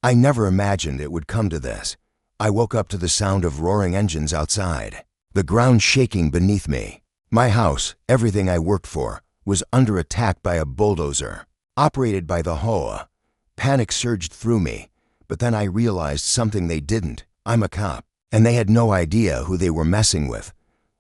I never imagined it would come to this. I woke up to the sound of roaring engines outside, the ground shaking beneath me. My house, everything I worked for, was under attack by a bulldozer, operated by the HOA. Panic surged through me, but then I realized something they didn't. I'm a cop, and they had no idea who they were messing with.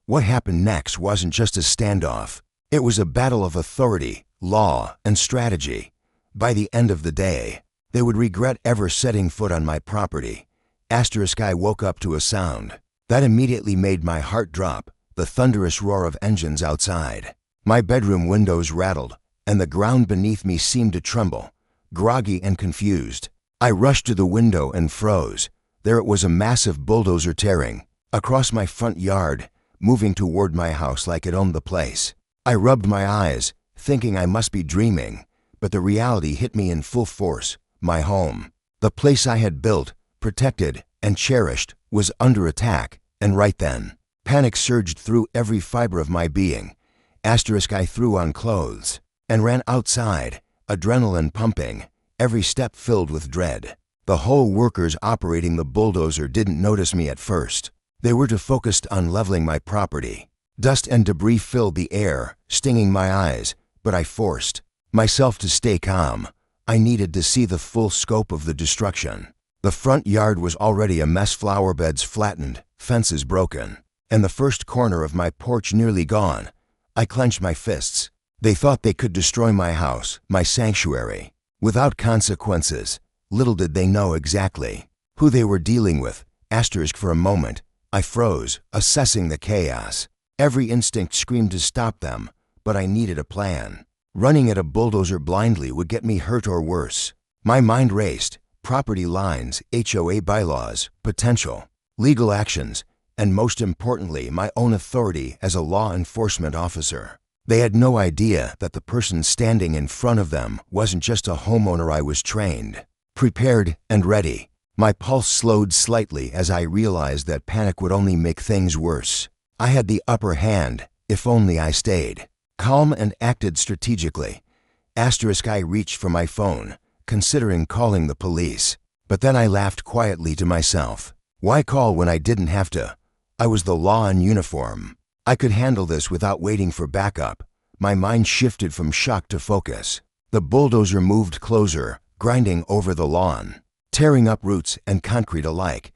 What happened next wasn't just a standoff. It was a battle of authority, law, and strategy. By the end of the day, they would regret ever setting foot on my property. I woke up to a sound that immediately made my heart drop, the thunderous roar of engines outside. My bedroom windows rattled, and the ground beneath me seemed to tremble. Groggy and confused, I rushed to the window and froze. There it was, a massive bulldozer tearing across my front yard, moving toward my house like it owned the place. I rubbed my eyes, thinking I must be dreaming, but the reality hit me in full force. My home, the place I had built, protected, and cherished, was under attack, and right then, panic surged through every fiber of my being. I threw on clothes and ran outside, adrenaline pumping, every step filled with dread. The HOA workers operating the bulldozer didn't notice me at first. They were too focused on leveling my property. Dust and debris filled the air, stinging my eyes, but I forced myself to stay calm. I needed to see the full scope of the destruction. The front yard was already a mess, flower beds flattened, fences broken, and the first corner of my porch nearly gone. I clenched my fists. They thought they could destroy my house, my sanctuary, without consequences. Little did they know exactly who they were dealing with. For a moment, I froze, assessing the chaos. Every instinct screamed to stop them, but I needed a plan. Running at a bulldozer blindly would get me hurt or worse. My mind raced. Property lines, HOA bylaws, potential legal actions, and most importantly, my own authority as a law enforcement officer. They had no idea that the person standing in front of them wasn't just a homeowner. I was trained, prepared, and ready. My pulse slowed slightly as I realized that panic would only make things worse. I had the upper hand, if only I stayed calm and acted strategically. I reached for my phone, considering calling the police. But then I laughed quietly to myself. Why call when I didn't have to? I was the law in uniform. I could handle this without waiting for backup. My mind shifted from shock to focus. The bulldozer moved closer, grinding over the lawn, tearing up roots and concrete alike.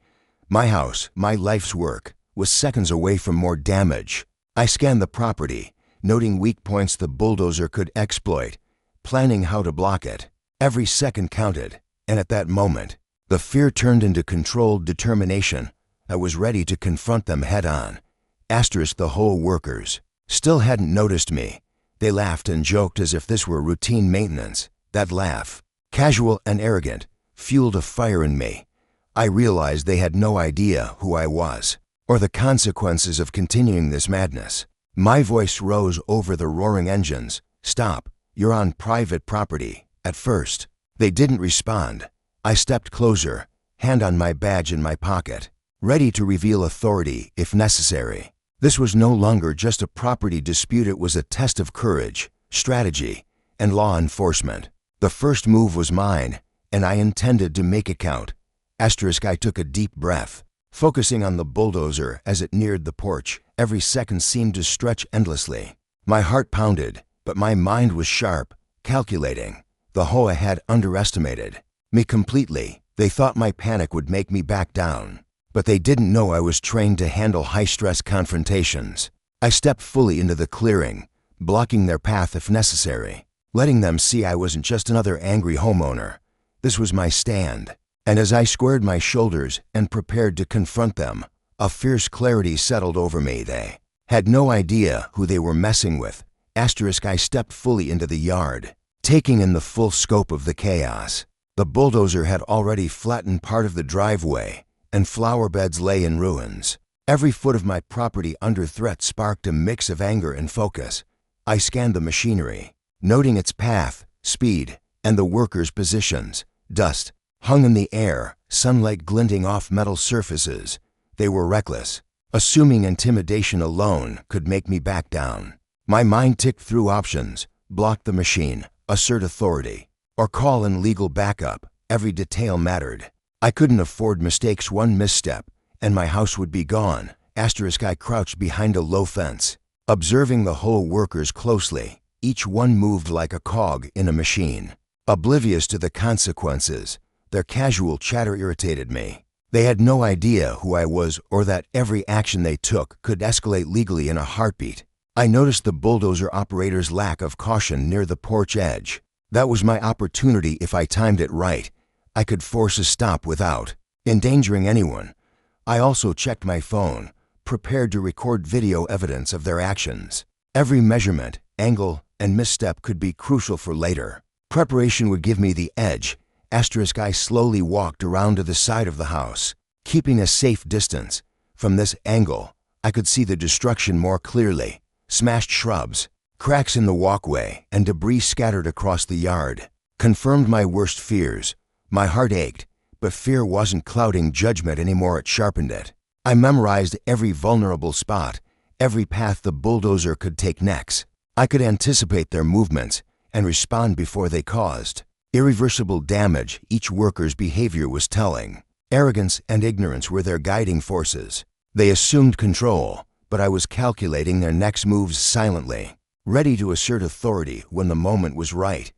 My house, my life's work, was seconds away from more damage. I scanned the property, noting weak points the bulldozer could exploit, planning how to block it. Every second counted, and at that moment, the fear turned into controlled determination. I was ready to confront them head-on. The HOA workers still hadn't noticed me. They laughed and joked as if this were routine maintenance. That laugh, casual and arrogant, fueled a fire in me. I realized they had no idea who I was, or the consequences of continuing this madness. My voice rose over the roaring engines. Stop, you're on private property. At first, they didn't respond. I stepped closer, hand on my badge in my pocket, ready to reveal authority if necessary. This was no longer just a property dispute. It was a test of courage, strategy, and law enforcement. The first move was mine, and I intended to make it count. I took a deep breath, focusing on the bulldozer as it neared the porch. Every second seemed to stretch endlessly. My heart pounded, but my mind was sharp, calculating. The HOA had underestimated me completely. They thought my panic would make me back down, but they didn't know I was trained to handle high-stress confrontations. I stepped fully into the clearing, blocking their path if necessary, letting them see I wasn't just another angry homeowner. This was my stand. And as I squared my shoulders and prepared to confront them, a fierce clarity settled over me. They had no idea who they were messing with. I stepped fully into the yard, taking in the full scope of the chaos. The bulldozer had already flattened part of the driveway, and flower beds lay in ruins. Every foot of my property under threat sparked a mix of anger and focus. I scanned the machinery, noting its path, speed, and the workers' positions. Dust hung in the air, sunlight glinting off metal surfaces. They were reckless, assuming intimidation alone could make me back down. My mind ticked through options: block the machine, assert authority, or call in legal backup. Every detail mattered. I couldn't afford mistakes. One misstep, and my house would be gone. I crouched behind a low fence, observing the HOA workers closely. Each one moved like a cog in a machine, oblivious to the consequences. Their casual chatter irritated me. They had no idea who I was or that every action they took could escalate legally in a heartbeat. I noticed the bulldozer operator's lack of caution near the porch edge. That was my opportunity. If I timed it right, I could force a stop without endangering anyone. I also checked my phone, prepared to record video evidence of their actions. Every measurement, angle, and misstep could be crucial for later. Preparation would give me the edge. I slowly walked around to the side of the house, keeping a safe distance. From this angle, I could see the destruction more clearly. Smashed shrubs, cracks in the walkway, and debris scattered across the yard confirmed my worst fears. My heart ached, but fear wasn't clouding judgment anymore. It sharpened it. I memorized every vulnerable spot, every path the bulldozer could take next. I could anticipate their movements and respond before they caused irreversible damage. Each worker's behavior was telling. Arrogance and ignorance were their guiding forces. They assumed control, but I was calculating their next moves silently, ready to assert authority when the moment was right.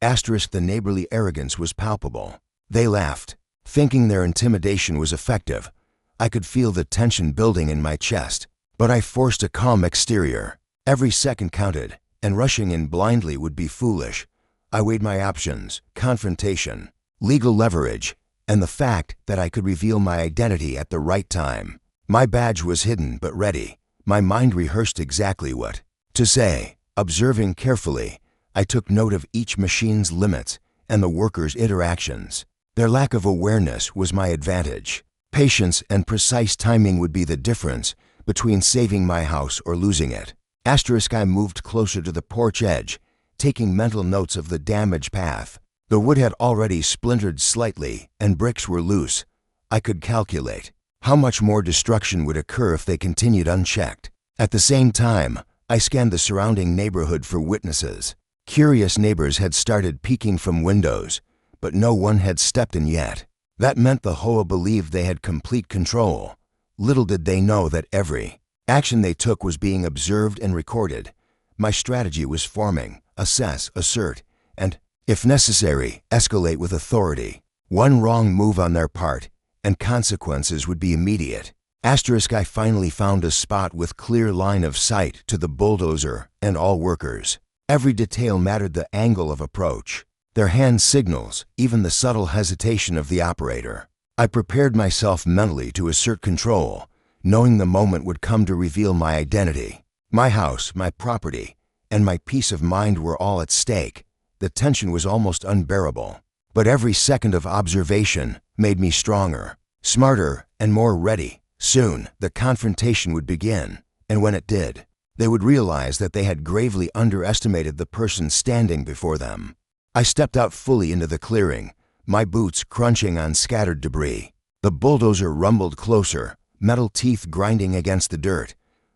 The neighborly arrogance was palpable. They laughed, thinking their intimidation was effective. I could feel the tension building in my chest, but I forced a calm exterior. Every second counted, and rushing in blindly would be foolish. I weighed my options: confrontation, legal leverage, and the fact that I could reveal my identity at the right time. My badge was hidden but ready. My mind rehearsed exactly what to say. Observing carefully, I took note of each machine's limits and the workers' interactions. Their lack of awareness was my advantage. Patience and precise timing would be the difference between saving my house or losing it. I moved closer to the porch edge, taking mental notes of the damage path. The wood had already splintered slightly and bricks were loose. I could calculate how much more destruction would occur if they continued unchecked. At the same time, I scanned the surrounding neighborhood for witnesses. Curious neighbors had started peeking from windows, but no one had stepped in yet. That meant the HOA believed they had complete control. Little did they know that every action they took was being observed and recorded. My strategy was forming: assess, assert, and, if necessary, escalate with authority. One wrong move on their part, and consequences would be immediate. I finally found a spot with clear line of sight to the bulldozer and all workers. Every detail mattered: the angle of approach, their hand signals, even the subtle hesitation of the operator. I prepared myself mentally to assert control, knowing the moment would come to reveal my identity. My house, my property, and my peace of mind were all at stake. The tension was almost unbearable, but every second of observation made me stronger, smarter, and more ready. Soon, the confrontation would begin, and when it did, they would realize that they had gravely underestimated the person standing before them. I stepped out fully into the clearing, my boots crunching on scattered debris. The bulldozer rumbled closer, metal teeth grinding against the dirt.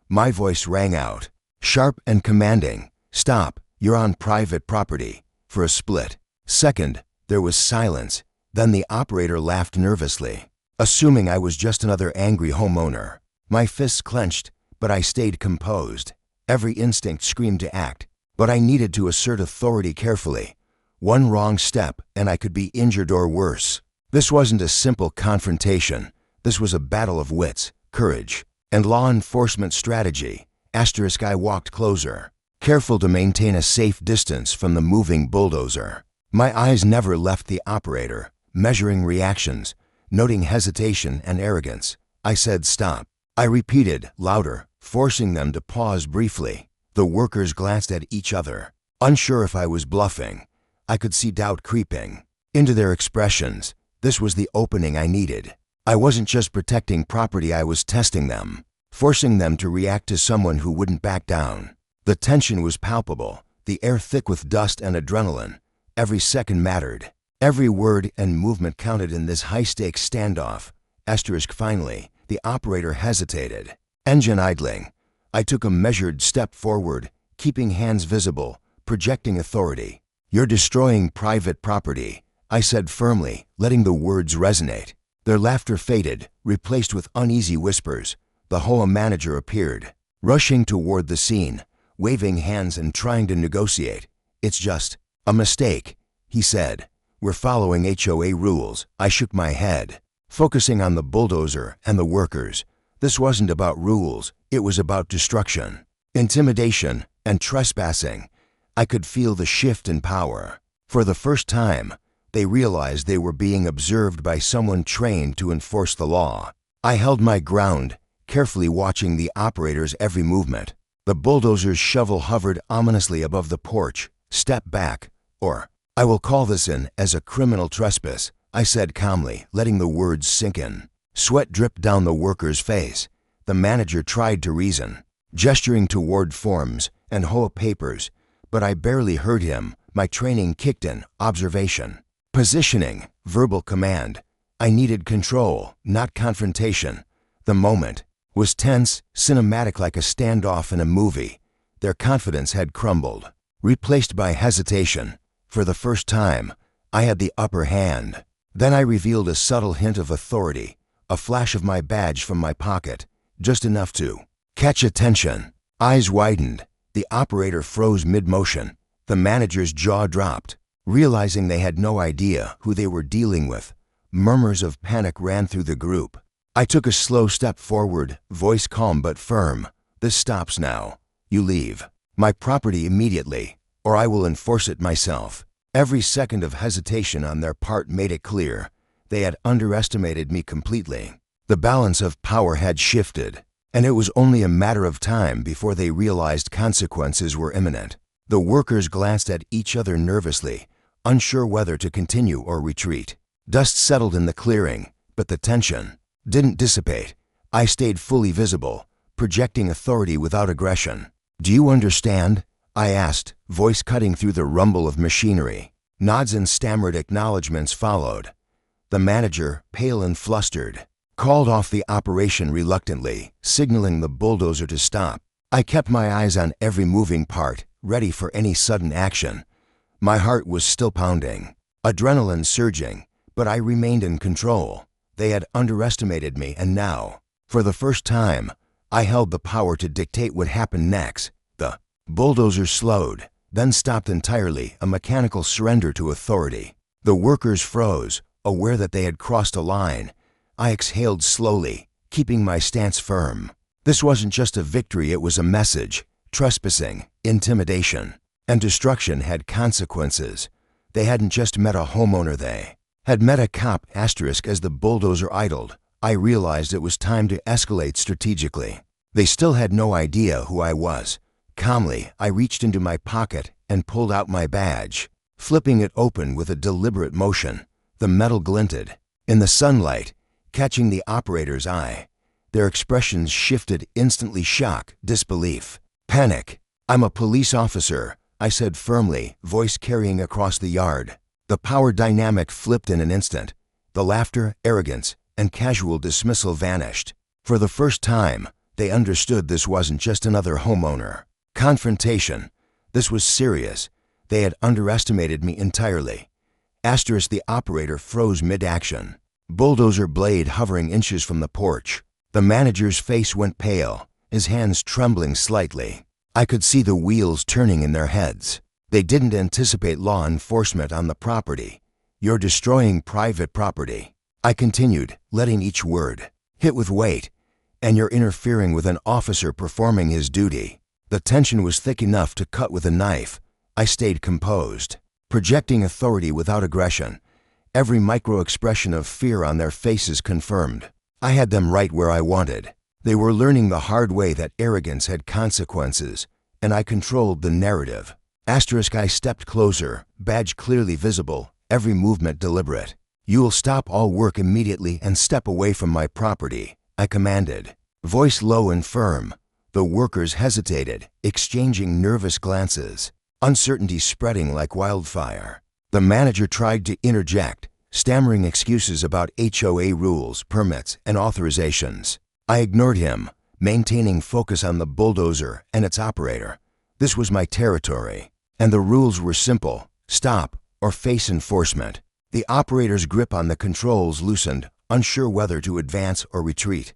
My voice rang out, sharp and commanding: "Stop, you're on private property." For a split second, there was silence. Then the operator laughed nervously, assuming I was just another angry homeowner. My fists clenched, but I stayed composed. Every instinct screamed to act, but I needed to assert authority carefully. One wrong step, and I could be injured or worse. This wasn't a simple confrontation. This was a battle of wits, courage, and law enforcement strategy. I walked closer, careful to maintain a safe distance from the moving bulldozer. My eyes never left the operator, measuring reactions, noting hesitation and arrogance. I said, "Stop." I repeated, louder, forcing them to pause briefly. The workers glanced at each other, unsure if I was bluffing. I could see doubt creeping into their expressions. This was the opening I needed. I wasn't just protecting property, I was testing them, forcing them to react to someone who wouldn't back down. The tension was palpable, the air thick with dust and adrenaline. Every second mattered. Every word and movement counted in this high-stakes standoff. Finally, the operator hesitated, engine idling. I took a measured step forward, keeping hands visible, projecting authority. "You're destroying private property," I said firmly, letting the words resonate. Their laughter faded, replaced with uneasy whispers. The HOA manager appeared, rushing toward the scene, waving hands and trying to negotiate. "It's just a mistake," he said. "We're following HOA rules." I shook my head, focusing on the bulldozer and the workers. This wasn't about rules, it was about destruction, intimidation, and trespassing. I could feel the shift in power. For the first time, they realized they were being observed by someone trained to enforce the law. I held my ground, carefully watching the operator's every movement. The bulldozer's shovel hovered ominously above the porch. "Step back, or I will call this in as a criminal trespass," I said calmly, letting the words sink in. Sweat dripped down the worker's face. The manager tried to reason, gesturing toward forms and HOA papers, but I barely heard him. My training kicked in: observation, positioning, verbal command. I needed control, not confrontation. The moment was tense, cinematic, like a standoff in a movie. Their confidence had crumbled, replaced by hesitation. For the first time, I had the upper hand. Then I revealed a subtle hint of authority, a flash of my badge from my pocket, just enough to catch attention. Eyes widened. The operator froze mid-motion. The manager's jaw dropped, realizing they had no idea who they were dealing with. Murmurs of panic ran through the group. I took a slow step forward, voice calm but firm. "This stops now. You leave my property immediately, or I will enforce it myself." Every second of hesitation on their part made it clear they had underestimated me completely. The balance of power had shifted, and it was only a matter of time before they realized consequences were imminent. The workers glanced at each other nervously, unsure whether to continue or retreat. Dust settled in the clearing, but the tension didn't dissipate. I stayed fully visible, projecting authority without aggression. "Do you understand?" I asked, voice cutting through the rumble of machinery. Nods and stammered acknowledgments followed. The manager, pale and flustered, called off the operation reluctantly, signaling the bulldozer to stop. I kept my eyes on every moving part, ready for any sudden action. My heart was still pounding, adrenaline surging, but I remained in control. They had underestimated me, and now, for the first time, I held the power to dictate what happened next. The bulldozer slowed, then stopped entirely, a mechanical surrender to authority. The workers froze, aware that they had crossed a line. I exhaled slowly, keeping my stance firm. This wasn't just a victory, it was a message. Trespassing, intimidation, and destruction had consequences. They hadn't just met a homeowner, they had met a cop. Asterisk. As the bulldozer idled, I realized it was time to escalate strategically. They still had no idea who I was. Calmly, I reached into my pocket and pulled out my badge, flipping it open with a deliberate motion. The metal glinted in the sunlight, catching the operator's eye. Their expressions shifted instantly: shock, disbelief, panic. "I'm a police officer," I said firmly, voice carrying across the yard. The power dynamic flipped in an instant. The laughter, arrogance, and casual dismissal vanished. For the first time, they understood this wasn't just another homeowner confrontation. This was serious. They had underestimated me entirely. Asterisk. The operator froze mid-action, bulldozer blade hovering inches from the porch. The manager's face went pale, his hands trembling slightly. I could see the wheels turning in their heads. They didn't anticipate law enforcement on the property. "You're destroying private property," I continued, letting each word hit with weight. "And you're interfering with an officer performing his duty." The tension was thick enough to cut with a knife. I stayed composed, projecting authority without aggression. Every micro-expression of fear on their faces confirmed I had them right where I wanted. They were learning the hard way that arrogance had consequences, and I controlled the narrative. Asterisk. I stepped closer, badge clearly visible, every movement deliberate. "You will stop all work immediately and step away from my property," I commanded, voice low and firm. The workers hesitated, exchanging nervous glances, uncertainty spreading like wildfire. The manager tried to interject, stammering excuses about HOA rules, permits, and authorizations. I ignored him, maintaining focus on the bulldozer and its operator. This was my territory, and the rules were simple: stop or face enforcement. The operator's grip on the controls loosened, unsure whether to advance or retreat.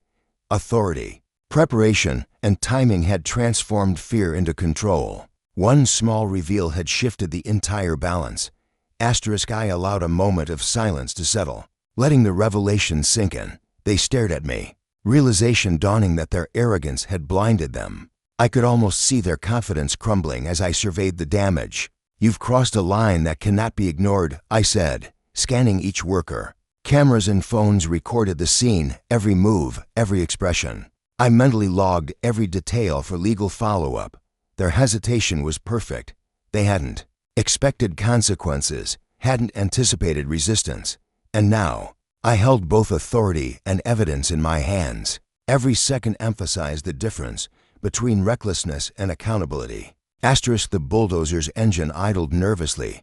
Authority, preparation, and timing had transformed fear into control. One small reveal had shifted the entire balance. I allowed a moment of silence to settle. Letting the revelation sink in, they stared at me, realization dawning that their arrogance had blinded them. I could almost see their confidence crumbling as I surveyed the damage. "You've crossed a line that cannot be ignored," I said, scanning each worker. Cameras and phones recorded the scene, every move, every expression. I mentally logged every detail for legal follow-up. Their hesitation was perfect. They hadn't expected consequences, hadn't anticipated resistance. And now, I held both authority and evidence in my hands. Every second emphasized the difference between recklessness and accountability. The bulldozer's engine idled nervously,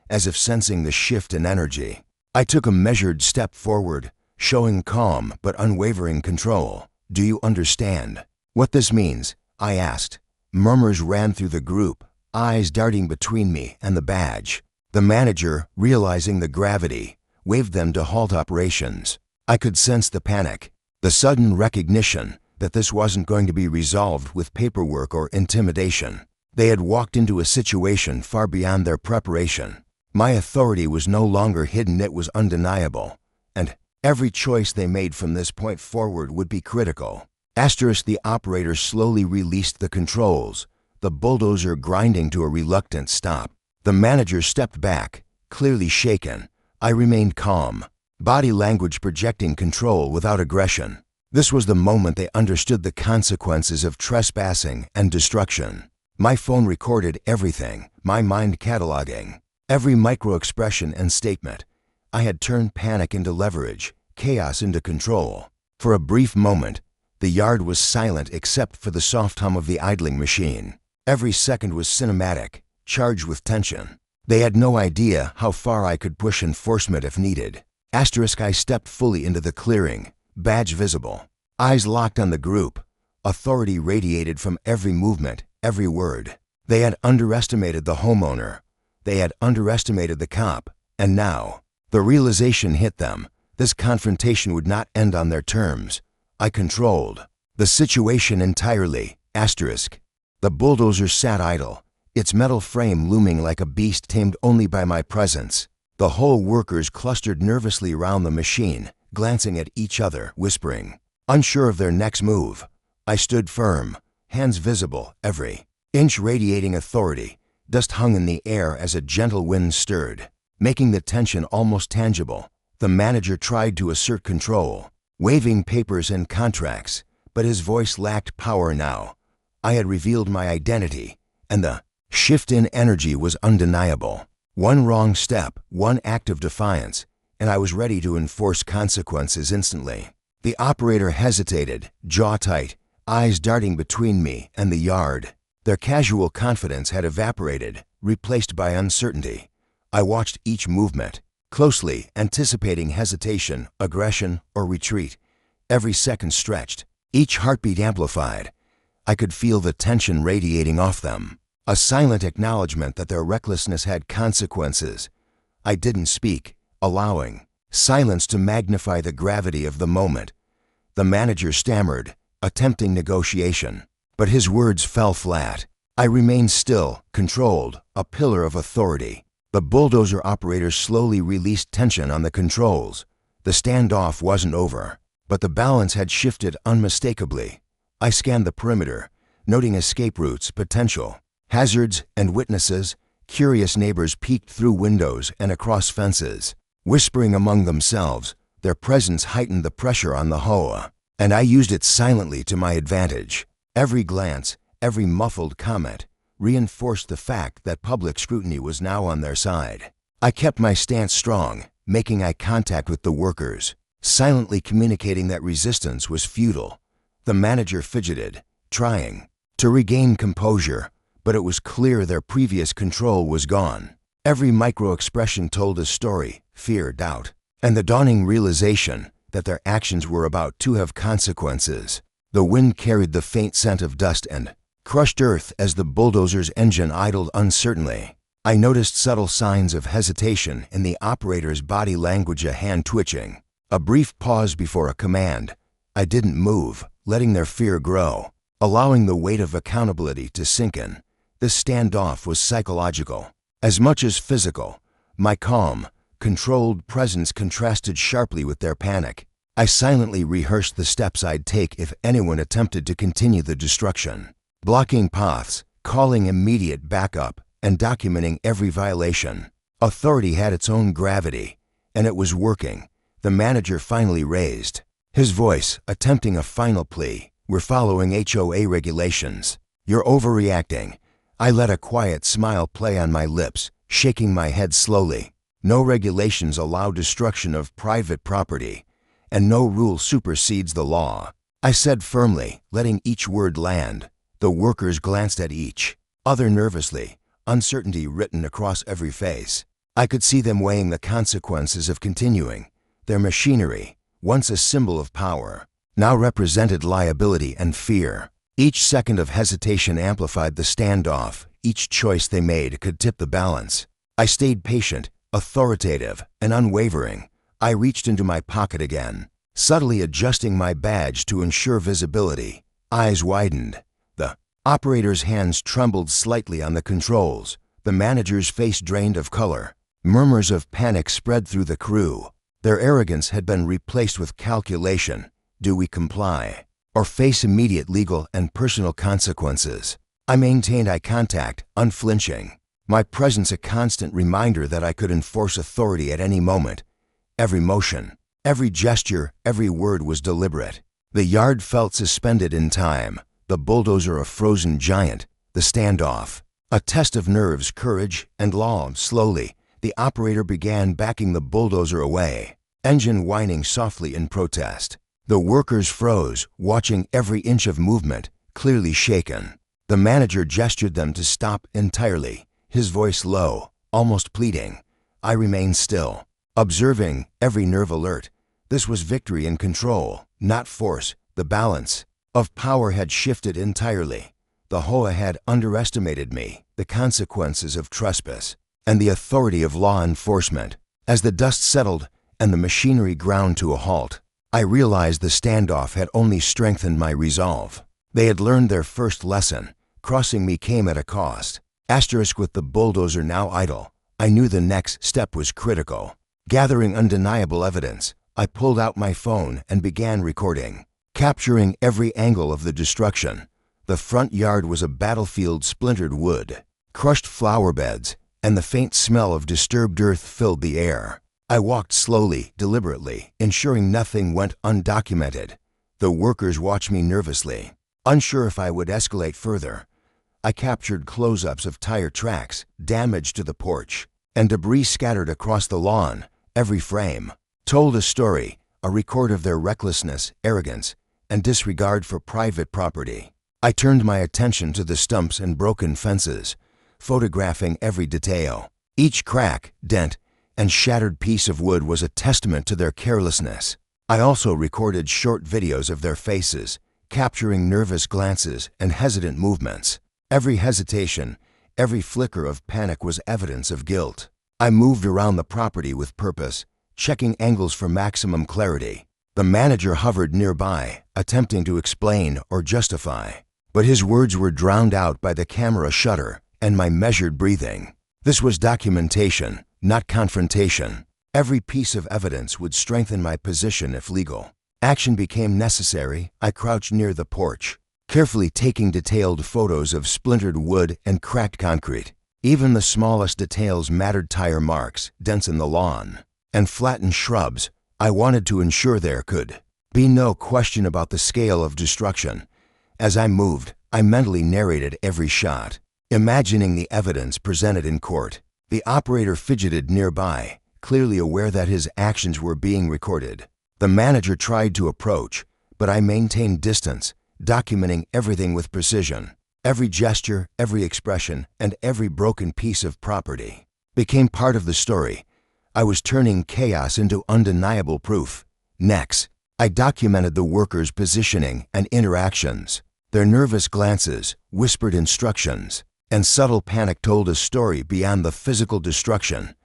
as if sensing the shift in energy. I took a measured step forward, showing calm but unwavering control. "Do you understand what this means?" I asked. Murmurs ran through the group, eyes darting between me and the badge. The manager, realizing the gravity, waved them to halt operations. I could sense the panic, the sudden recognition that this wasn't going to be resolved with paperwork or intimidation. They had walked into a situation far beyond their preparation. My authority was no longer hidden, it was undeniable. And every choice they made from this point forward would be critical. The operator slowly released the controls, the bulldozer grinding to a reluctant stop. The manager stepped back, clearly shaken. I remained calm, body language projecting control without aggression. This was the moment they understood the consequences of trespassing and destruction. My phone recorded everything, my mind cataloging every micro-expression and statement. I had turned panic into leverage, chaos into control. For a brief moment, the yard was silent except for the soft hum of the idling machine. Every second was cinematic, charged with tension. They had no idea how far I could push enforcement if needed. I stepped fully into the clearing, badge visible. Eyes locked on the group. Authority radiated from every movement, every word. They had underestimated the homeowner. They had underestimated the cop. And now, the realization hit them. This confrontation would not end on their terms. I controlled the situation entirely. The bulldozer sat idle, its metal frame looming like a beast tamed only by my presence. The whole workers clustered nervously around the machine, glancing at each other, whispering, unsure of their next move. I stood firm, hands visible, every inch radiating authority. Dust hung in the air as a gentle wind stirred, making the tension almost tangible. The manager tried to assert control, waving papers and contracts, but his voice lacked power now. I had revealed my identity, and the shift in energy was undeniable. One wrong step, one act of defiance, and I was ready to enforce consequences instantly. The operator hesitated, jaw tight, eyes darting between me and the yard. Their casual confidence had evaporated, replaced by uncertainty. I watched each movement, closely anticipating hesitation, aggression, or retreat. Every second stretched, each heartbeat amplified. I could feel the tension radiating off them, a silent acknowledgement that their recklessness had consequences. I didn't speak, allowing silence to magnify the gravity of the moment. The manager stammered, attempting negotiation, but his words fell flat. I remained still, controlled, a pillar of authority. The bulldozer operator slowly released tension on the controls. The standoff wasn't over, but the balance had shifted unmistakably. I scanned the perimeter, noting escape routes, potential hazards, and witnesses. Curious neighbors peeked through windows and across fences, whispering among themselves. Their presence heightened the pressure on the HOA, and I used it silently to my advantage. Every glance, every muffled comment, reinforced the fact that public scrutiny was now on their side. I kept my stance strong, making eye contact with the workers, silently communicating that resistance was futile. The manager fidgeted, trying to regain composure, but it was clear their previous control was gone. Every micro-expression told a story, fear, doubt, and the dawning realization that their actions were about to have consequences. The wind carried the faint scent of dust and crushed earth as the bulldozer's engine idled uncertainly. I noticed subtle signs of hesitation in the operator's body language, a hand twitching, a brief pause before a command. I didn't move, letting their fear grow, allowing the weight of accountability to sink in. This standoff was psychological, as much as physical. My calm, controlled presence contrasted sharply with their panic. I silently rehearsed the steps I'd take if anyone attempted to continue the destruction, blocking paths, calling immediate backup, and documenting every violation. Authority had its own gravity, and it was working. The manager finally raised his voice, attempting a final plea. "We're following HOA regulations. You're overreacting." I let a quiet smile play on my lips, shaking my head slowly. No regulations allow destruction of private property, and no rule supersedes the law, I said firmly, letting each word land. The workers glanced at each other nervously, uncertainty written across every face. I could see them weighing the consequences of continuing. Their machinery, once a symbol of power, now represented liability and fear. Each second of hesitation amplified the standoff. Each choice they made could tip the balance. I stayed patient, authoritative, and unwavering. I reached into my pocket again, subtly adjusting my badge to ensure visibility. Eyes widened. The operator's hands trembled slightly on the controls. The manager's face drained of color. Murmurs of panic spread through the crew. Their arrogance had been replaced with calculation. Do we comply, or face immediate legal and personal consequences? I maintained eye contact, unflinching, my presence a constant reminder that I could enforce authority at any moment. Every motion, every gesture, every word was deliberate. The yard felt suspended in time, the bulldozer a frozen giant, the standoff a test of nerves, courage, and law. Slowly, the operator began backing the bulldozer away, engine whining softly in protest. The workers froze, watching every inch of movement, clearly shaken. The manager gestured them to stop entirely, his voice low, almost pleading. I remained still, observing every nerve alert. This was victory in control, not force. The balance of power had shifted entirely. The HOA had underestimated me, the consequences of trespass, and the authority of law enforcement. As the dust settled and the machinery ground to a halt, I realized the standoff had only strengthened my resolve. They had learned their first lesson. Crossing me came at a cost. With the bulldozer now idle, I knew the next step was critical. Gathering undeniable evidence, I pulled out my phone and began recording, capturing every angle of the destruction. The front yard was a battlefield. Splintered wood, crushed flower beds, and the faint smell of disturbed earth filled the air. I walked slowly, deliberately, ensuring nothing went undocumented. The workers watched me nervously, unsure if I would escalate further. I captured close-ups of tire tracks, damage to the porch, and debris scattered across the lawn. Every frame told a story, a record of their recklessness, arrogance, and disregard for private property. I turned my attention to the stumps and broken fences, photographing every detail. Each crack, dent, and shattered piece of wood was a testament to their carelessness. I also recorded short videos of their faces, capturing nervous glances and hesitant movements. Every hesitation, every flicker of panic was evidence of guilt. I moved around the property with purpose, checking angles for maximum clarity. The manager hovered nearby, attempting to explain or justify, but his words were drowned out by the camera shutter and my measured breathing. This was documentation, not confrontation. Every piece of evidence would strengthen my position if legal action became necessary. I crouched near the porch, carefully taking detailed photos of splintered wood and cracked concrete. Even the smallest details mattered. Tire marks, dents in the lawn, and flattened shrubs. I wanted to ensure there could be no question about the scale of destruction. As I moved, I mentally narrated every shot, imagining the evidence presented in court. The operator fidgeted nearby, clearly aware that his actions were being recorded. The manager tried to approach, but I maintained distance, documenting everything with precision. Every gesture, every expression, and every broken piece of property became part of the story. I was turning chaos into undeniable proof. Next, I documented the workers' positioning and interactions, their nervous glances, whispered instructions, and subtle panic told a story beyond the physical destruction.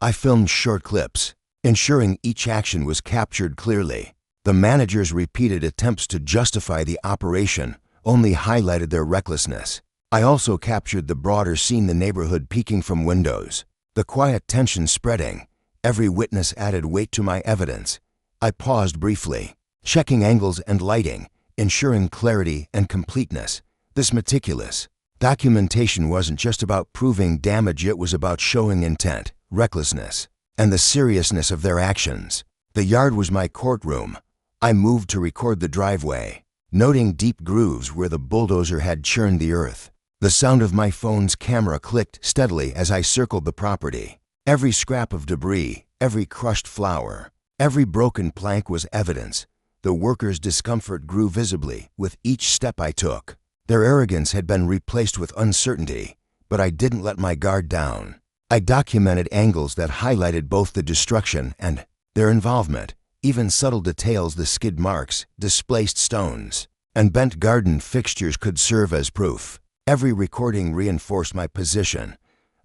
I filmed short clips, ensuring each action was captured clearly. The manager's repeated attempts to justify the operation only highlighted their recklessness. I also captured the broader scene, the neighborhood peeking from windows, the quiet tension spreading. Every witness added weight to my evidence. I paused briefly, checking angles and lighting, ensuring clarity and completeness. This meticulous documentation wasn't just about proving damage, it was about showing intent, recklessness, and the seriousness of their actions. The yard was my courtroom. I moved to record the driveway, noting deep grooves where the bulldozer had churned the earth. The sound of my phone's camera clicked steadily as I circled the property. Every scrap of debris, every crushed flower, every broken plank was evidence. The workers' discomfort grew visibly with each step I took. Their arrogance had been replaced with uncertainty, but I didn't let my guard down. I documented angles that highlighted both the destruction and their involvement, even subtle details, the skid marks, displaced stones, and bent garden fixtures could serve as proof. Every recording reinforced my position.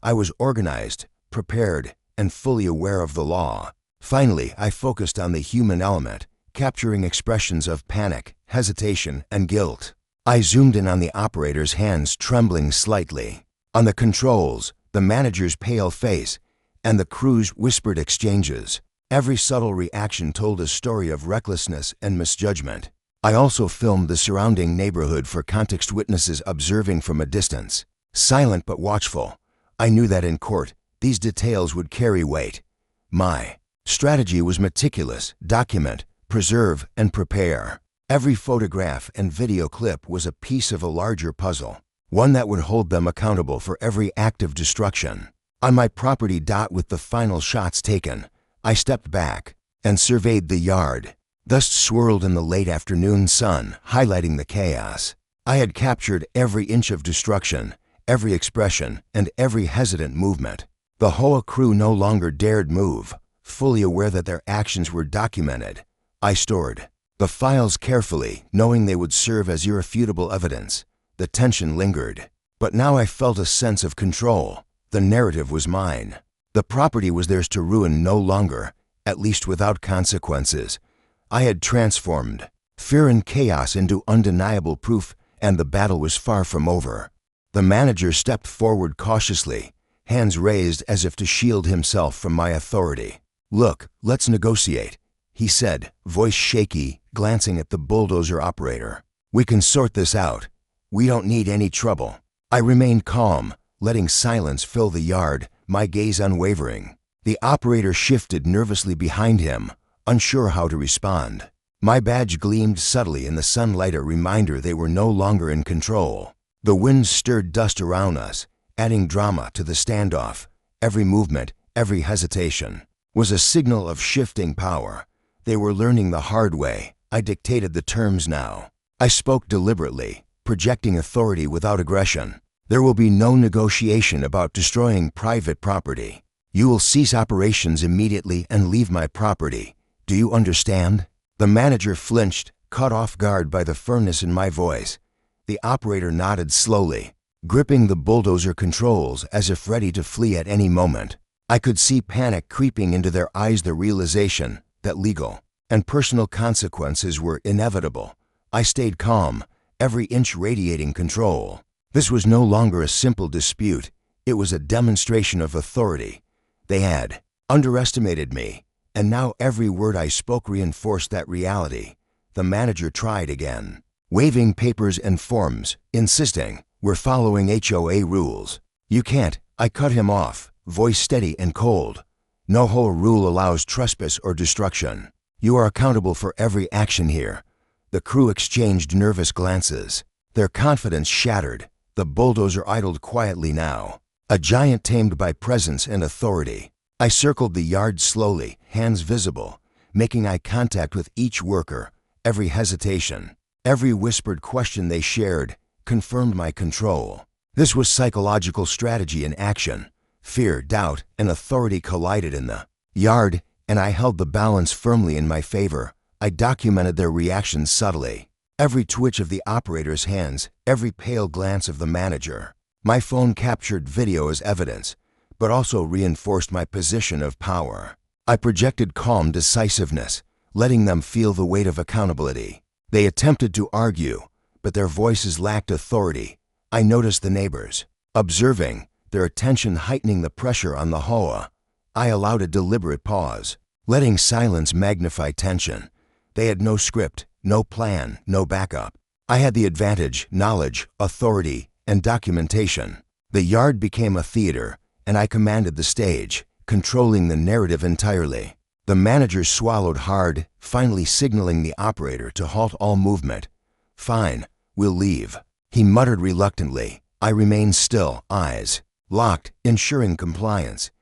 I was organized, prepared, and fully aware of the law. Finally, I focused on the human element, capturing expressions of panic, hesitation, and guilt. I zoomed in on the operator's hands trembling slightly, on the controls, the manager's pale face, and the crew's whispered exchanges. Every subtle reaction told a story of recklessness and misjudgment. I also filmed the surrounding neighborhood for context, witnesses observing from a distance, silent but watchful. I knew that in court, these details would carry weight. My strategy was meticulous: document, preserve, and prepare. Every photograph and video clip was a piece of a larger puzzle, one that would hold them accountable for every act of destruction. On my property, with the final shots taken, I stepped back and surveyed the yard. Dust swirled in the late afternoon sun, highlighting the chaos. I had captured every inch of destruction, every expression, and every hesitant movement. The HOA crew no longer dared move, fully aware that their actions were documented. I stored the files carefully, knowing they would serve as irrefutable evidence. The tension lingered, but now I felt a sense of control. The narrative was mine. The property was theirs to ruin no longer, at least without consequences. I had transformed fear and chaos into undeniable proof, and the battle was far from over. The manager stepped forward cautiously, hands raised as if to shield himself from my authority. "Look, let's negotiate," he said, voice shaky, glancing at the bulldozer operator. "We can sort this out. We don't need any trouble." I remained calm, letting silence fill the yard, my gaze unwavering. The operator shifted nervously behind him, unsure how to respond. My badge gleamed subtly in the sunlight, a reminder they were no longer in control. The wind stirred dust around us, adding drama to the standoff. Every movement, every hesitation, was a signal of shifting power. They were learning the hard way. I dictated the terms now. I spoke deliberately, projecting authority without aggression. "There will be no negotiation about destroying private property. You will cease operations immediately and leave my property. Do you understand?" The manager flinched, caught off guard by the firmness in my voice. The operator nodded slowly, gripping the bulldozer controls as if ready to flee at any moment. I could see panic creeping into their eyes, the realization that legal and personal consequences were inevitable. I stayed calm, every inch radiating control. This was no longer a simple dispute. It was a demonstration of authority. They had underestimated me, and now every word I spoke reinforced that reality. The manager tried again, waving papers and forms, insisting, "We're following HOA rules." "You can't," I cut him off, voice steady and cold. "No HOA rule allows trespass or destruction. You are accountable for every action here." The crew exchanged nervous glances, their confidence shattered. The bulldozer idled quietly now, a giant tamed by presence and authority. I circled the yard slowly, hands visible, making eye contact with each worker. Every hesitation, every whispered question they shared, confirmed my control. This was psychological strategy in action. Fear, doubt, and authority collided in the yard, and I held the balance firmly in my favor. I documented their reactions subtly. Every twitch of the operator's hands, every pale glance of the manager, My phone captured video as evidence, but also reinforced my position of power. I projected calm decisiveness, letting them feel the weight of accountability. They attempted to argue, but their voices lacked authority. I noticed the neighbors. Observing, their attention heightening the pressure on the HOA, I allowed a deliberate pause, letting silence magnify tension. They had no script, no plan, no backup. I had the advantage, knowledge, authority, and documentation. The yard became a theater, and I commanded the stage, controlling the narrative entirely. The manager swallowed hard, finally signaling the operator to halt all movement. "Fine, we'll leave," he muttered reluctantly. I remained still, eyes locked, ensuring compliance.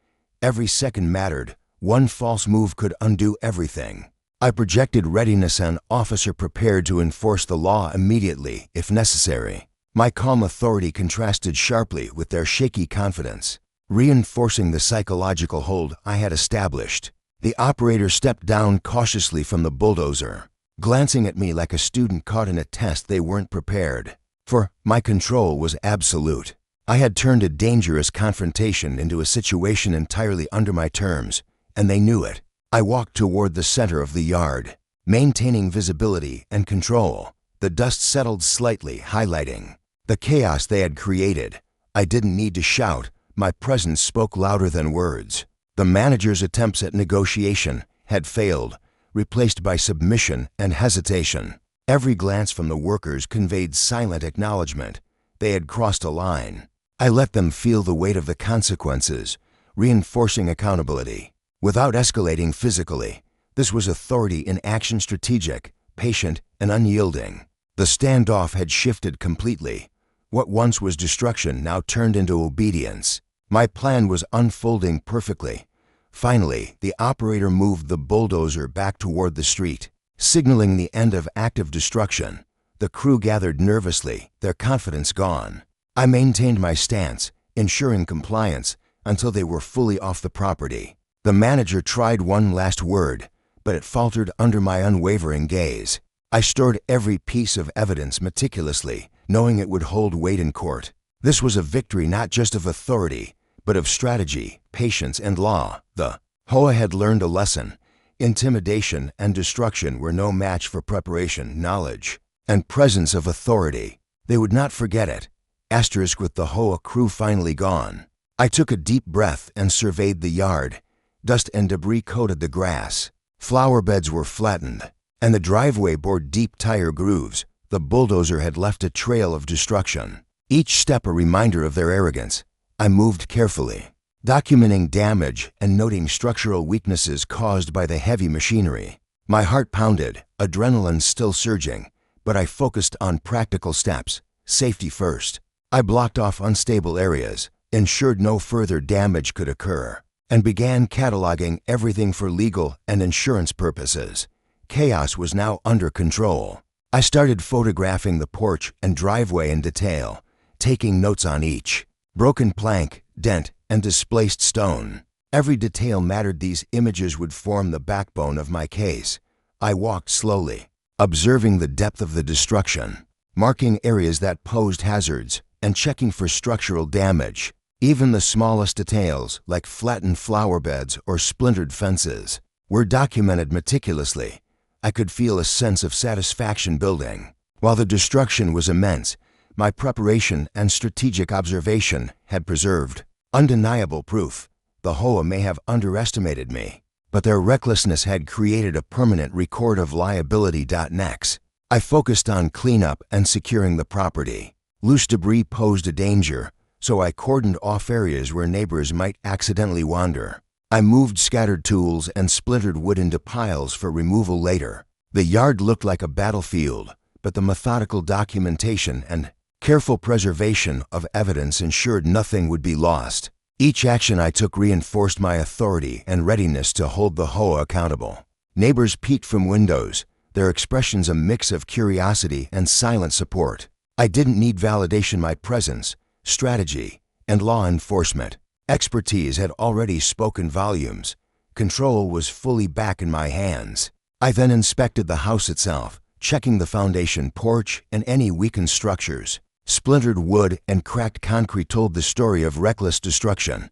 Every second mattered. One false move could undo everything. I projected readiness, an officer prepared to enforce the law immediately, if necessary. My calm authority contrasted sharply with their shaky confidence, reinforcing the psychological hold I had established. The operator stepped down cautiously from the bulldozer, glancing at me like a student caught in a test they weren't prepared for. My control was absolute. I had turned a dangerous confrontation into a situation entirely under my terms, and they knew it. I walked toward the center of the yard, maintaining visibility and control. The dust settled slightly, highlighting the chaos they had created. I didn't need to shout. My presence spoke louder than words. The manager's attempts at negotiation had failed, replaced by submission and hesitation. Every glance from the workers conveyed silent acknowledgement. They had crossed a line. I let them feel the weight of the consequences, reinforcing accountability. Without escalating physically, this was authority in action, strategic, patient, and unyielding. The standoff had shifted completely. What once was destruction now turned into obedience. My plan was unfolding perfectly. Finally, the operator moved the bulldozer back toward the street, signaling the end of active destruction. The crew gathered nervously, their confidence gone. I maintained my stance, ensuring compliance until they were fully off the property. The manager tried one last word, but it faltered under my unwavering gaze. I stored every piece of evidence meticulously, knowing it would hold weight in court. This was a victory not just of authority, but of strategy, patience, and law. The HOA had learned a lesson. Intimidation and destruction were no match for preparation, knowledge, and presence of authority. They would not forget it. Asterisk with the HOA crew finally gone. I took a deep breath and surveyed the yard. Dust and debris coated the grass. Flower beds were flattened, and the driveway bore deep tire grooves. The bulldozer had left a trail of destruction, each step a reminder of their arrogance. I moved carefully, documenting damage and noting structural weaknesses caused by the heavy machinery. My heart pounded, adrenaline still surging, but I focused on practical steps, safety first. I blocked off unstable areas, ensured no further damage could occur, and began cataloging everything for legal and insurance purposes. Chaos was now under control. I started photographing the porch and driveway in detail, taking notes on each broken plank, dent, and displaced stone. Every detail mattered. These images would form the backbone of my case. I walked slowly, observing the depth of the destruction, marking areas that posed hazards, and checking for structural damage. Even the smallest details, like flattened flower beds or splintered fences, were documented meticulously. I could feel a sense of satisfaction building. While the destruction was immense, my preparation and strategic observation had preserved undeniable proof. The HOA may have underestimated me, but their recklessness had created a permanent record of liability. Next, I focused on cleanup and securing the property. Loose debris posed a danger, so I cordoned off areas where neighbors might accidentally wander. I moved scattered tools and splintered wood into piles for removal later. The yard looked like a battlefield, but the methodical documentation and careful preservation of evidence ensured nothing would be lost. Each action I took reinforced my authority and readiness to hold the HOA accountable. Neighbors peeked from windows, their expressions a mix of curiosity and silent support. I didn't need validation. My presence, strategy, and law enforcement expertise had already spoken volumes. Control was fully back in my hands. I then inspected the house itself, checking the foundation, porch, and any weakened structures. Splintered wood and cracked concrete told the story of reckless destruction.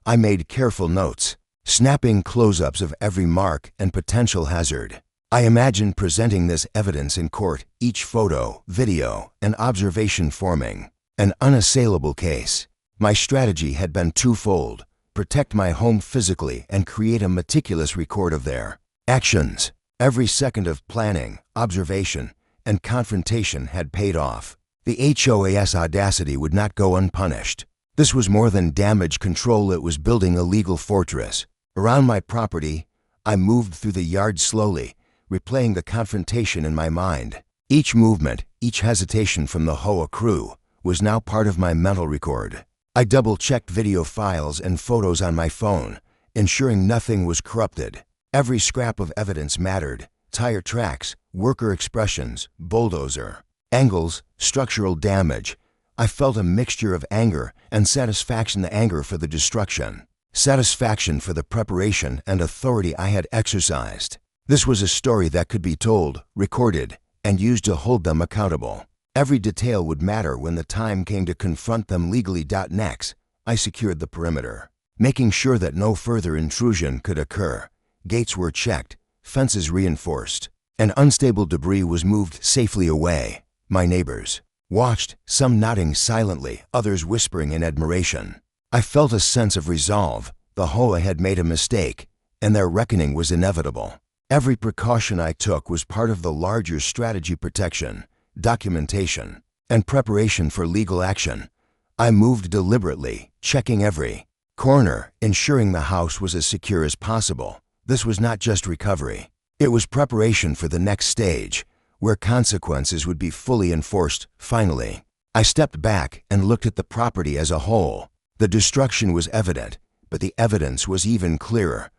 I made careful notes, snapping close-ups of every mark and potential hazard. I imagined presenting this evidence in court, each photo, video, and observation forming an unassailable case. My strategy had been twofold: protect my home physically and create a meticulous record of their actions. Every second of planning, observation, and confrontation had paid off. The HOA's audacity would not go unpunished. This was more than damage control, it was building a legal fortress. Around my property, I moved through the yard slowly, replaying the confrontation in my mind. Each movement, each hesitation from the HOA crew was now part of my mental record. I double-checked video files and photos on my phone, ensuring nothing was corrupted. Every scrap of evidence mattered: tire tracks, worker expressions, bulldozer angles, structural damage. I felt a mixture of anger and satisfaction: the anger for the destruction, satisfaction for the preparation and authority I had exercised. This was a story that could be told, recorded, and used to hold them accountable. Every detail would matter when the time came to confront them legally. Next, I secured the perimeter, making sure that no further intrusion could occur. Gates were checked, fences reinforced, and unstable debris was moved safely away. My neighbors watched, some nodding silently, others whispering in admiration. I felt a sense of resolve. The HOA had made a mistake, and their reckoning was inevitable. Every precaution I took was part of the larger strategy: protection, documentation, and preparation for legal action. I moved deliberately, checking every corner, ensuring the house was as secure as possible. This was not just recovery. It was preparation for the next stage, where consequences would be fully enforced. Finally, I stepped back and looked at the property as a whole. The destruction was evident, but the evidence was even clearer.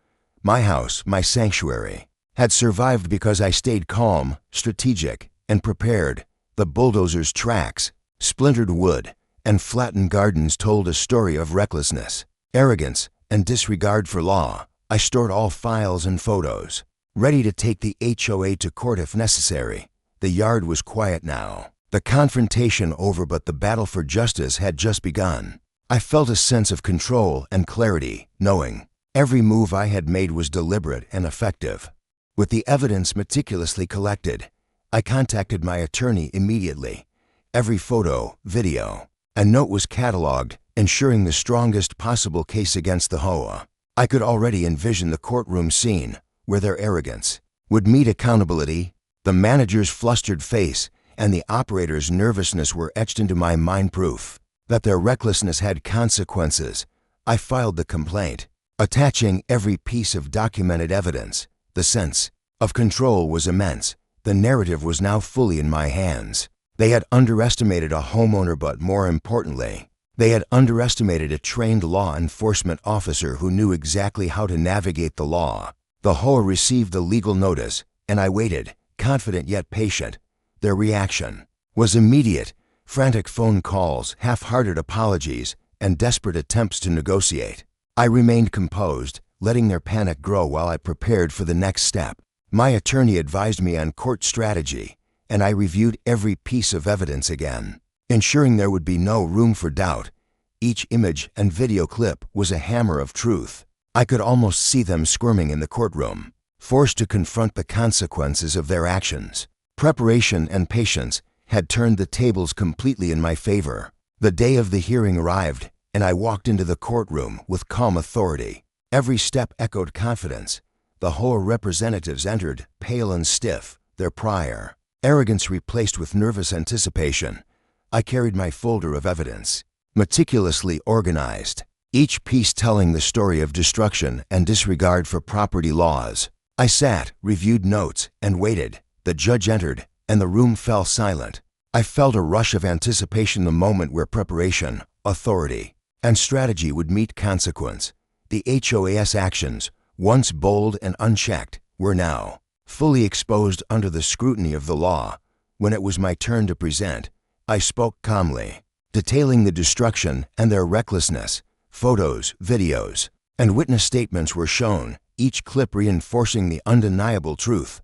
My house, my sanctuary, had survived because I stayed calm, strategic, and prepared. The bulldozer's tracks, splintered wood, and flattened gardens told a story of recklessness, arrogance, and disregard for law. I stored all files and photos, ready to take the HOA to court if necessary. The yard was quiet now. The confrontation over, but the battle for justice had just begun. I felt a sense of control and clarity, knowing every move I had made was deliberate and effective. With the evidence meticulously collected, I contacted my attorney immediately. Every photo, video, and note was cataloged, ensuring the strongest possible case against the HOA. I could already envision the courtroom scene, where their arrogance would meet accountability. The manager's flustered face and the operator's nervousness were etched into my mind, proof that their recklessness had consequences. I filed the complaint, attaching every piece of documented evidence. The sense of control was immense. The narrative was now fully in my hands. They had underestimated a homeowner, but more importantly, they had underestimated a trained law enforcement officer who knew exactly how to navigate the law. The HOA received the legal notice, and I waited, confident yet patient. Their reaction was immediate: frantic phone calls, half-hearted apologies, and desperate attempts to negotiate. I remained composed, letting their panic grow while I prepared for the next step. My attorney advised me on court strategy, and I reviewed every piece of evidence again, ensuring there would be no room for doubt. Each image and video clip was a hammer of truth. I could almost see them squirming in the courtroom, forced to confront the consequences of their actions. Preparation and patience had turned the tables completely in my favor. The day of the hearing arrived, and I walked into the courtroom with calm authority. Every step echoed confidence. The HOA representatives entered, pale and stiff, their prior arrogance replaced with nervous anticipation. I carried my folder of evidence, meticulously organized, each piece telling the story of destruction and disregard for property laws. I sat, reviewed notes, and waited. The judge entered, and the room fell silent. I felt a rush of anticipation, the moment where preparation, authority, and strategy would meet consequence. The HOA's actions, once bold and unchecked, were now fully exposed under the scrutiny of the law. When it was my turn to present, I spoke calmly, detailing the destruction and their recklessness. Photos, videos, and witness statements were shown, each clip reinforcing the undeniable truth.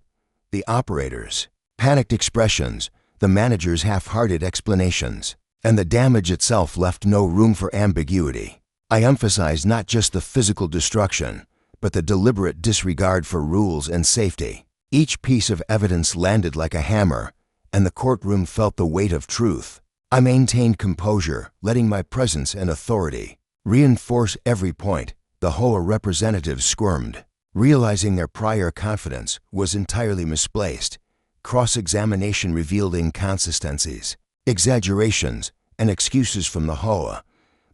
The operators' panicked expressions, the manager's half-hearted explanations, and the damage itself left no room for ambiguity. I emphasized not just the physical destruction, but the deliberate disregard for rules and safety. Each piece of evidence landed like a hammer, and the courtroom felt the weight of truth. I maintained composure, letting my presence and authority reinforce every point. The HOA representatives squirmed, realizing their prior confidence was entirely misplaced. Cross-examination revealed inconsistencies, exaggerations, and excuses from the HOA.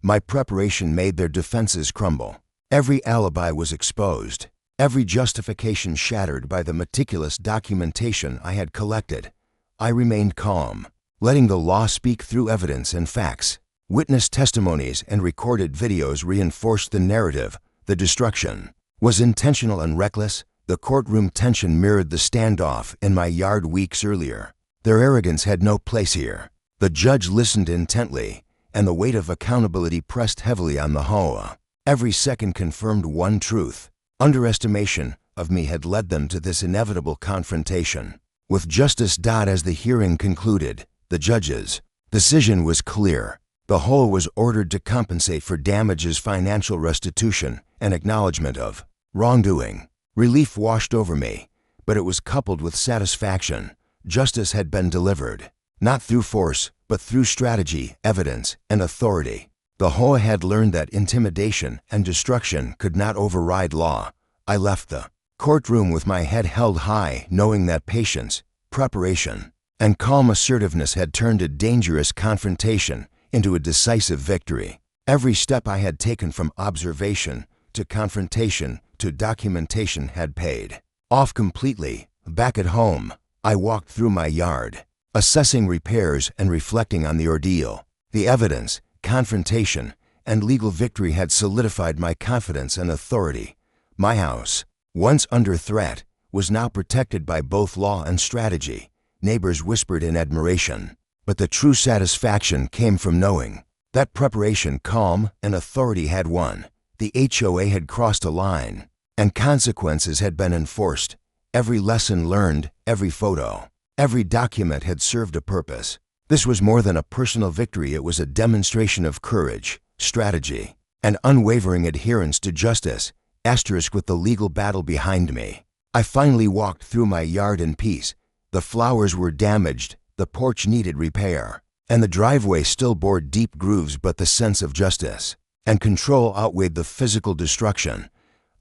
My preparation made their defenses crumble. Every alibi was exposed, every justification shattered by the meticulous documentation I had collected. I remained calm, letting the law speak through evidence and facts. Witness testimonies and recorded videos reinforced the narrative. The destruction was intentional and reckless. The courtroom tension mirrored the standoff in my yard weeks earlier. Their arrogance had no place here. The judge listened intently, and the weight of accountability pressed heavily on the HOA. Every second confirmed one truth: underestimation of me had led them to this inevitable confrontation. With Justice Dodd as the hearing concluded, the judge's decision was clear. The HOA was ordered to compensate for damages, financial restitution, and acknowledgement of wrongdoing. Relief washed over me, but it was coupled with satisfaction. Justice had been delivered, not through force, but through strategy, evidence, and authority. The HOA had learned that intimidation and destruction could not override law. I left the courtroom with my head held high, knowing that patience, preparation, and calm assertiveness had turned a dangerous confrontation into a decisive victory. Every step I had taken from observation to confrontation to documentation had paid off completely. Back at home, I walked through my yard, assessing repairs and reflecting on the ordeal. The evidence, confrontation, and legal victory had solidified my confidence and authority. My house, once under threat, was now protected by both law and strategy. Neighbors whispered in admiration, but the true satisfaction came from knowing that preparation, calm, and authority had won. The HOA had crossed a line, and consequences had been enforced. Every lesson learned, every photo, every document had served a purpose. This was more than a personal victory. It was a demonstration of courage, strategy, and unwavering adherence to justice. Asterisk with the legal battle behind me. I finally walked through my yard in peace. The flowers were damaged, the porch needed repair, and the driveway still bore deep grooves, but the sense of justice and control outweighed the physical destruction.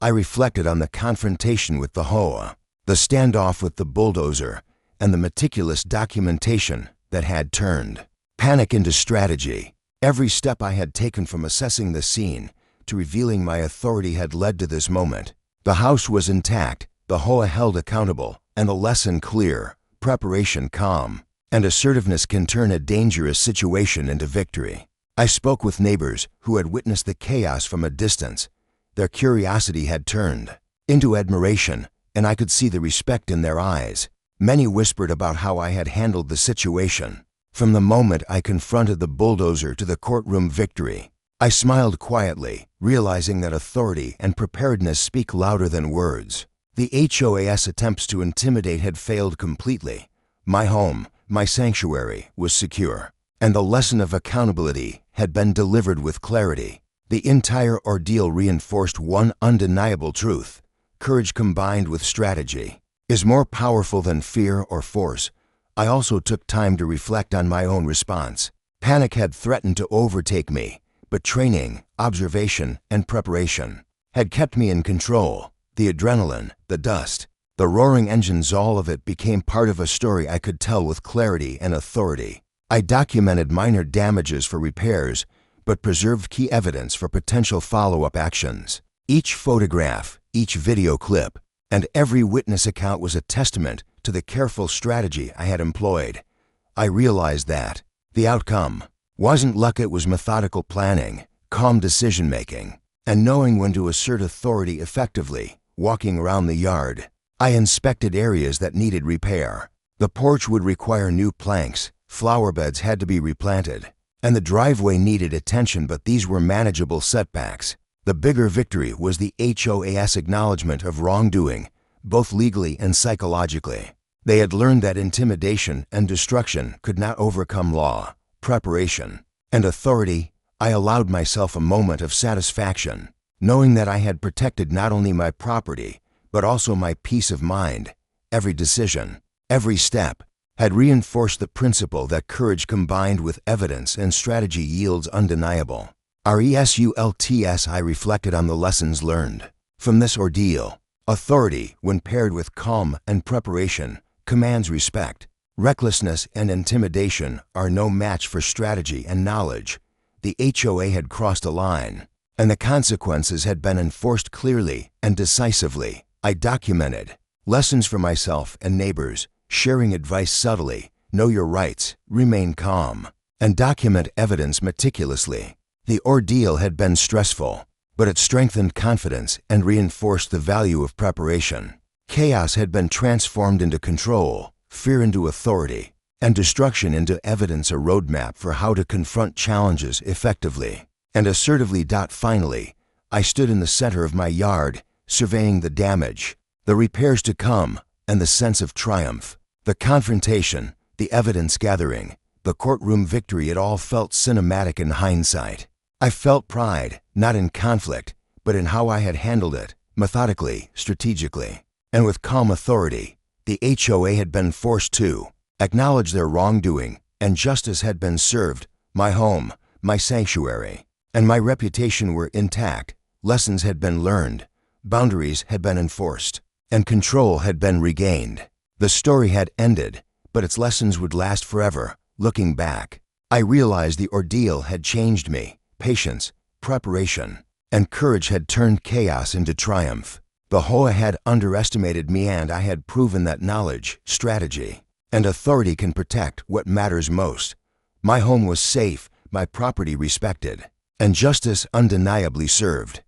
I reflected on the confrontation with the HOA, the standoff with the bulldozer, and the meticulous documentation that had turned panic into strategy. Every step I had taken from assessing the scene to revealing my authority had led to this moment. The house was intact, the HOA held accountable, and the lesson clear: preparation, calm, and assertiveness can turn a dangerous situation into victory. I spoke with neighbors who had witnessed the chaos from a distance. Their curiosity had turned into admiration, and I could see the respect in their eyes. Many whispered about how I had handled the situation. From the moment I confronted the bulldozer to the courtroom victory, I smiled quietly, realizing that authority and preparedness speak louder than words. The HOA's attempts to intimidate had failed completely. My home, my sanctuary, was secure, and the lesson of accountability had been delivered with clarity. The entire ordeal reinforced one undeniable truth: courage combined with strategy is more powerful than fear or force. I also took time to reflect on my own response. Panic had threatened to overtake me, but training, observation, and preparation had kept me in control. The adrenaline, the dust, the roaring engines, all of it became part of a story I could tell with clarity and authority. I documented minor damages for repairs, but preserved key evidence for potential follow-up actions. Each photograph, each video clip, and every witness account was a testament to the careful strategy I had employed. I realized that the outcome wasn't luck, it was methodical planning, calm decision-making, and knowing when to assert authority effectively. Walking around the yard, I inspected areas that needed repair. The porch would require new planks, flower beds had to be replanted, and the driveway needed attention, but these were manageable setbacks. The bigger victory was the HOA's acknowledgement of wrongdoing, both legally and psychologically. They had learned that intimidation and destruction could not overcome law. preparation, and authority, I allowed myself a moment of satisfaction, knowing that I had protected not only my property, but also my peace of mind. Every decision, every step, had reinforced the principle that courage combined with evidence and strategy yields undeniable results. I reflected on the lessons learned from this ordeal. Authority, when paired with calm and preparation, commands respect. Recklessness and intimidation are no match for strategy and knowledge. The HOA had crossed a line, and the consequences had been enforced clearly and decisively. I documented lessons for myself and neighbors, sharing advice subtly: know your rights, remain calm, and document evidence meticulously. The ordeal had been stressful, but it strengthened confidence and reinforced the value of preparation. Chaos had been transformed into control, fear into authority, and destruction into evidence, a roadmap for how to confront challenges effectively and assertively. Finally, I stood in the center of my yard, surveying the damage, the repairs to come, and the sense of triumph. The confrontation, the evidence gathering, the courtroom victory, it all felt cinematic in hindsight. I felt pride, not in conflict, but in how I had handled it, methodically, strategically, and with calm authority. The HOA had been forced to acknowledge their wrongdoing, and justice had been served. My home, my sanctuary, and my reputation were intact. Lessons had been learned, boundaries had been enforced, and control had been regained. The story had ended, but its lessons would last forever. Looking back, I realized the ordeal had changed me. Patience, preparation, and courage had turned chaos into triumph. The HOA had underestimated me, and I had proven that knowledge, strategy, and authority can protect what matters most. My home was safe, my property respected, and justice undeniably served.